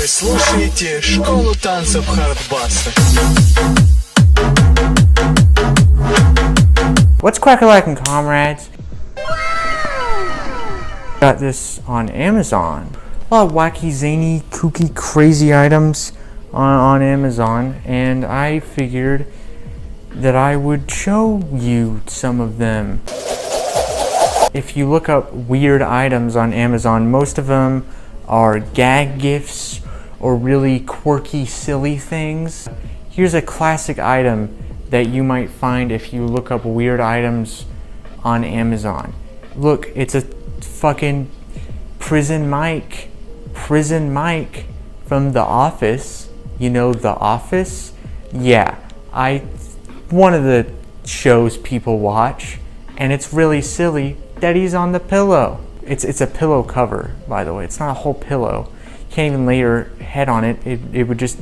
Вы слушаете школу танцев Хардбастер. What's crack-a-lackin', comrades? Got this on Amazon. A lot of wacky, zany, kooky, crazy items on Amazon, and I figured that I would show you some of them. If you look up weird items on Amazon, most of them are gag gifts or really quirky, silly things. Here's a classic item that you might find if you look up weird items on Amazon. Look, it's a fucking prison mic. Prison mic from The Office. You know The Office? Yeah, one of the shows people watch, and it's really silly that he's on the pillow. It's a pillow cover, by the way. It's not a whole pillow. You can't even lay your head on it. It would just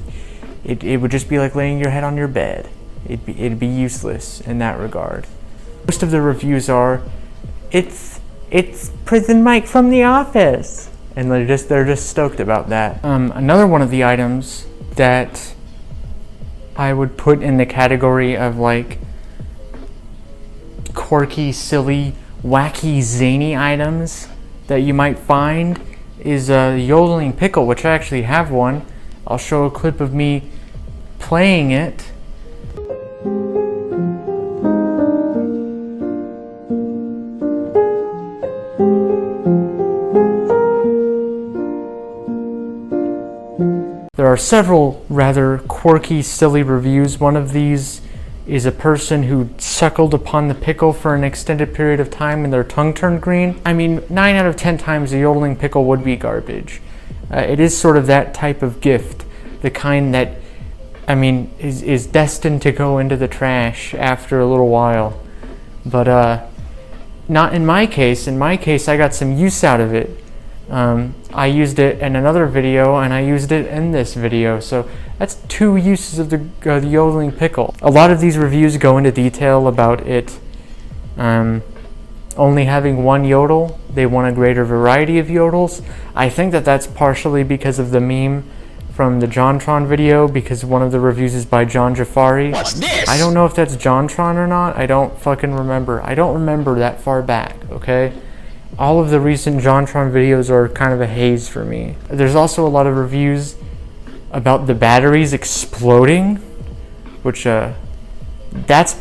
be like laying your head on your bed. It'd be useless in that regard. Most of the reviews are, it's Prison Mike from The Office, and they're just stoked about that. Another one of the items that I would put in the category of like quirky, silly, wacky, zany items that you might find is a yodeling pickle, which I actually have one. I'll show a clip of me playing it. There are several rather quirky, silly reviews. One of these is a person who suckled upon the pickle for an extended period of time and their tongue turned green. I mean, 9 out of 10 times a yodeling pickle would be garbage. It is sort of that type of gift, the kind that, I mean, is destined to go into the trash after a little while. But not in my case. In my case, I got some use out of it. I used it in another video, and I used it in this video, so that's 2 uses of the yodeling pickle. A lot of these reviews go into detail about it only having one yodel. They want a greater variety of yodels. I think that that's partially because of the meme from the JonTron video, because one of the reviews is by John Jafari. What's this? I don't know if that's JonTron or not. I don't fucking remember. I don't remember that far back, okay? All of the recent JonTron videos are kind of a haze for me. There's also a lot of reviews about the batteries exploding, which that's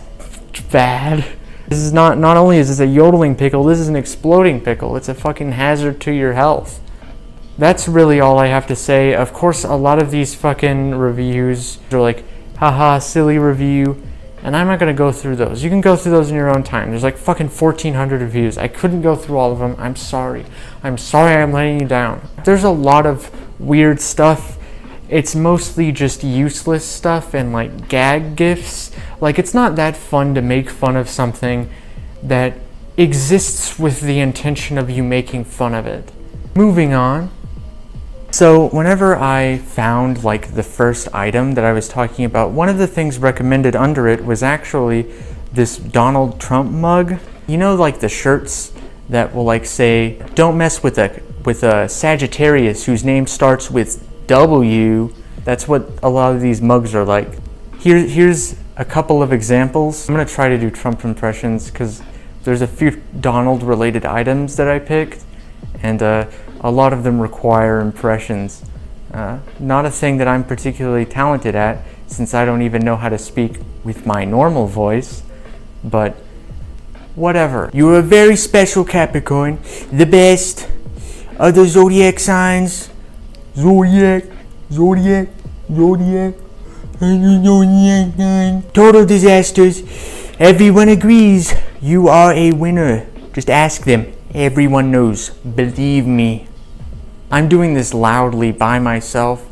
bad. This is not only is this a yodeling pickle, this is an exploding pickle. It's a fucking hazard to your health. That's really all I have to say. Of course, a lot of these fucking reviews are like, haha, silly review. And I'm not going to go through those. You can go through those in your own time. There's like fucking 1,400 reviews. I couldn't go through all of them. I'm sorry. I'm sorry I'm letting you down. There's a lot of weird stuff. It's mostly just useless stuff and like gag gifts. Like, it's not that fun to make fun of something that exists with the intention of you making fun of it. Moving on. So whenever I found like the first item that I was talking about, one of the things recommended under it was actually this Donald Trump mug. You know, like the shirts that will like say, don't mess with a Sagittarius whose name starts with W. That's what a lot of these mugs are like. Here's a couple of examples. I'm gonna try to do Trump impressions because there's a few Donald related items that I picked, and a lot of them require impressions. Not a thing that I'm particularly talented at, since I don't even know how to speak with my normal voice, but whatever. You're a very special Capricorn, the best. Other zodiac signs, Zodiac sign. Total disasters. Everyone agrees you are a winner. Just ask them. Everyone knows. Believe me. I'm doing this loudly by myself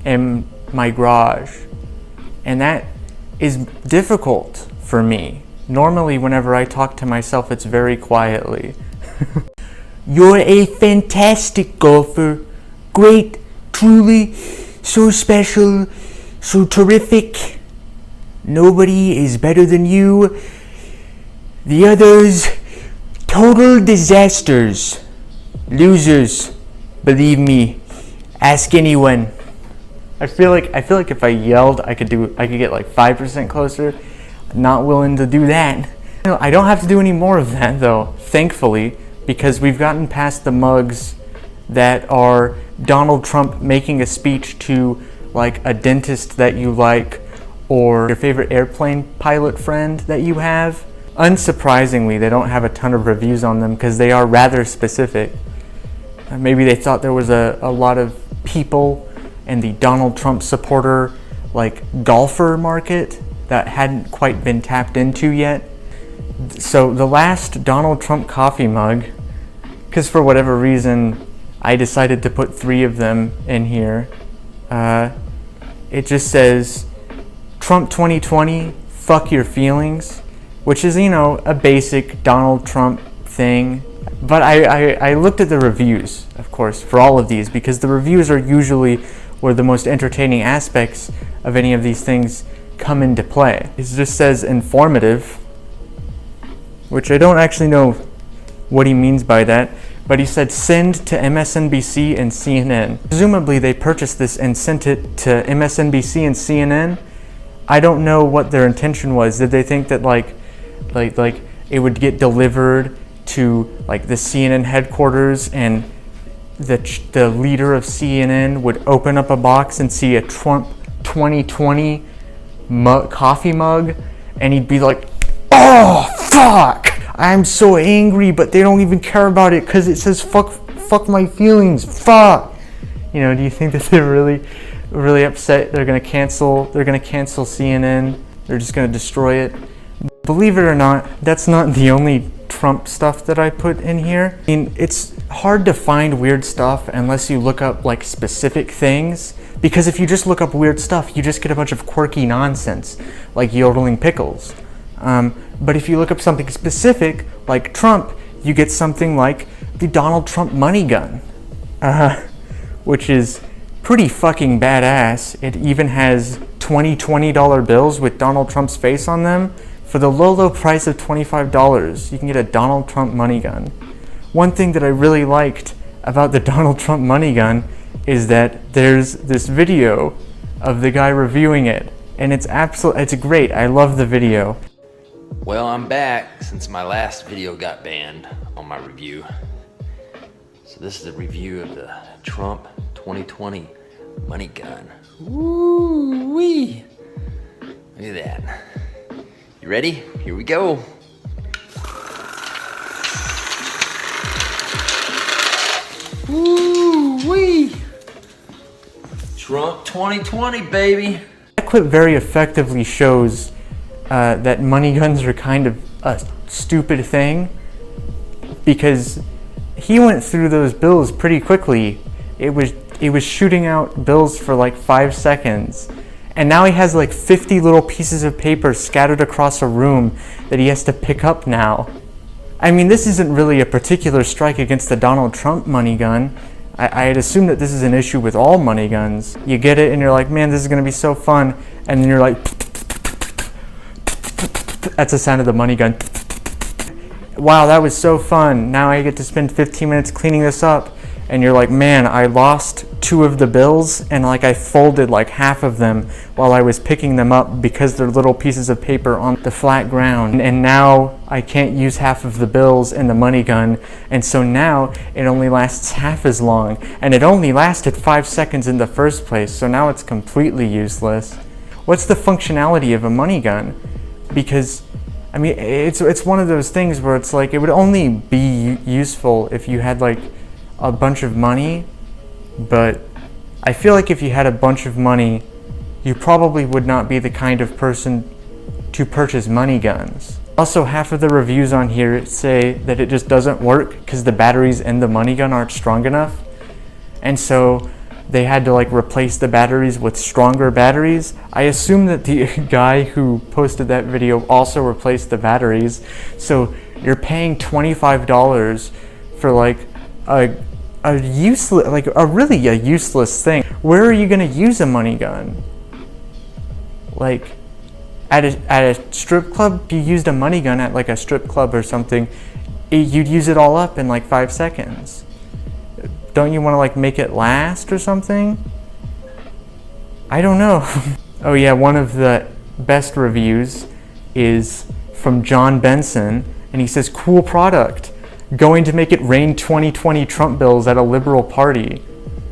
in my garage, and that is difficult for me. Normally, whenever I talk to myself, it's very quietly. You're a fantastic golfer. Great, truly, so special, so terrific. Nobody is better than you. The others, total disasters. Losers. Believe me. Ask anyone. I feel like if I yelled, I could get like 5% closer. Not willing to do that. I don't have to do any more of that though, thankfully, because we've gotten past the mugs that are Donald Trump making a speech to like a dentist that you like or your favorite airplane pilot friend that you have. Unsurprisingly, they don't have a ton of reviews on them because they are rather specific. Maybe they thought there was a lot of people in the Donald Trump supporter like golfer market that hadn't quite been tapped into yet. So the last Donald Trump coffee mug, because for whatever reason I decided to put 3 of them in here, it just says Trump 2020, fuck your feelings, which is, a basic Donald Trump thing. But I looked at the reviews, of course, for all of these, because the reviews are usually where the most entertaining aspects of any of these things come into play. It just says informative, which I don't actually know what he means by that, but he said send to MSNBC and CNN. Presumably they purchased this and sent it to MSNBC and CNN. I don't know what their intention was. Did they think that like it would get delivered to like the CNN headquarters and the leader of CNN would open up a box and see a Trump 2020 coffee mug and he'd be like, oh fuck, I'm so angry, but they don't even care about it because it says fuck my feelings, fuck. Do you think that they're really upset? They're gonna cancel CNN. They're just gonna destroy it. Believe it or not, that's not the only Trump stuff that I put in here. It's hard to find weird stuff unless you look up like specific things, because if you just look up weird stuff, you just get a bunch of quirky nonsense like yodeling pickles. But if you look up something specific like Trump, you get something like the Donald Trump money gun, which is pretty fucking badass. It even has $20 bills with Donald Trump's face on them. For the low price of $25, you can get a Donald Trump money gun. One thing that I really liked about the Donald Trump money gun is that there's this video of the guy reviewing it, and it's great. I love the video. Well, I'm back since my last video got banned on my review. So this is a review of the Trump 2020 money gun. Woo-wee! Look at that. You ready? Here we go. Woo-wee! Trump 2020, baby. That clip very effectively shows that money guns are kind of a stupid thing, because he went through those bills pretty quickly. It was shooting out bills for like 5 seconds. And now he has like 50 little pieces of paper scattered across a room that he has to pick up now. I mean, this isn't really a particular strike against the Donald Trump money gun. I'd assume that this is an issue with all money guns. You get it and you're like, man, this is gonna be so fun. And then you're like, that's the sound of the money gun. Wow, that was so fun. Now I get to spend 15 minutes cleaning this up. And you're like, man, I lost 2 of the bills and like I folded like half of them while I was picking them up because they're little pieces of paper on the flat ground. And now I can't use half of the bills in the money gun. And so now it only lasts half as long. And it only lasted 5 seconds in the first place. So now it's completely useless. What's the functionality of a money gun? Because I mean, it's one of those things where it's like it would only be useful if you had like a bunch of money, but I feel like if you had a bunch of money, you probably would not be the kind of person to purchase money guns. Also, half of the reviews on here say that it just doesn't work because the batteries in the money gun aren't strong enough, and so they had to like replace the batteries with stronger batteries. I assume that the guy who posted that video also replaced the batteries, so you're paying $25 for like a useless, like a really useless thing. Where are you gonna use a money gun? Like at a strip club? If you used a money gun at like a strip club or something, you'd use it all up in like 5 seconds. Don't you want to like make it last or something? I don't know. Oh yeah, one of the best reviews is from John Benson, and he says, cool product. Going to make it rain 2020 Trump bills at a liberal party.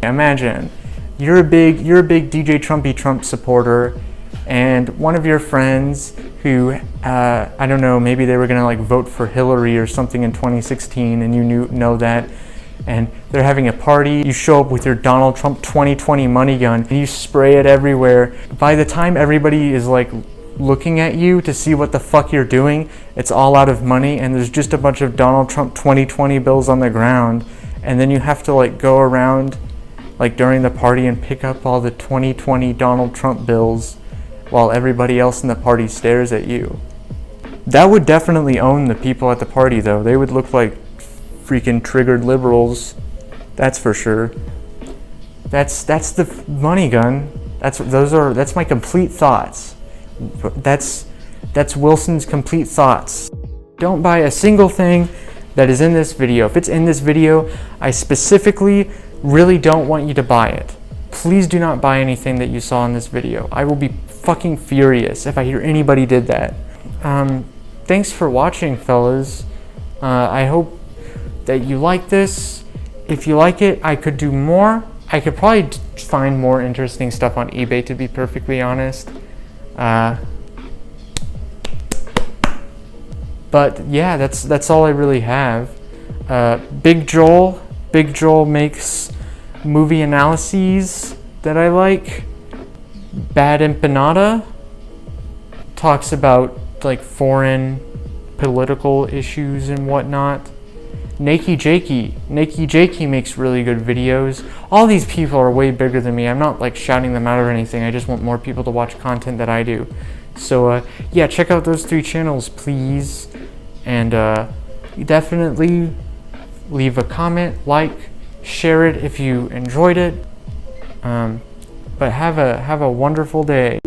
Imagine, you're a big DJ Trumpy Trump supporter, and one of your friends who, I don't know, maybe they were gonna like vote for Hillary or something in 2016, and you know that, and they're having a party. You show up with your Donald Trump 2020 money gun, and you spray it everywhere. By the time everybody is like looking at you to see what the fuck you're doing, it's all out of money, and there's just a bunch of Donald Trump 2020 bills on the ground, and then you have to like go around like during the party and pick up all the 2020 Donald Trump bills while everybody else in the party stares at you. That would definitely own the people at the party though. They would look like freaking triggered liberals, that's for sure. That's the money gun. That's my complete thoughts. That's Wilson's complete thoughts. Don't buy a single thing that is in this video. If it's in this video, I specifically really don't want you to buy it. Please do not buy anything that you saw in this video. I will be fucking furious if I hear anybody did that. Thanks for watching, fellas. I hope that you like this. If you like it, I could do more. I could probably find more interesting stuff on eBay, to be perfectly honest. But yeah, that's all I really have. Big Joel makes movie analyses that I like. Bad Empanada talks about like foreign political issues and whatnot. Nakey Jakey makes really good videos. All these people are way bigger than me. I'm not like shouting them out or anything. I just want more people to watch content that I do. So yeah, check out those 3 channels, please. And definitely leave a comment, like, share it if you enjoyed it. But have a wonderful day.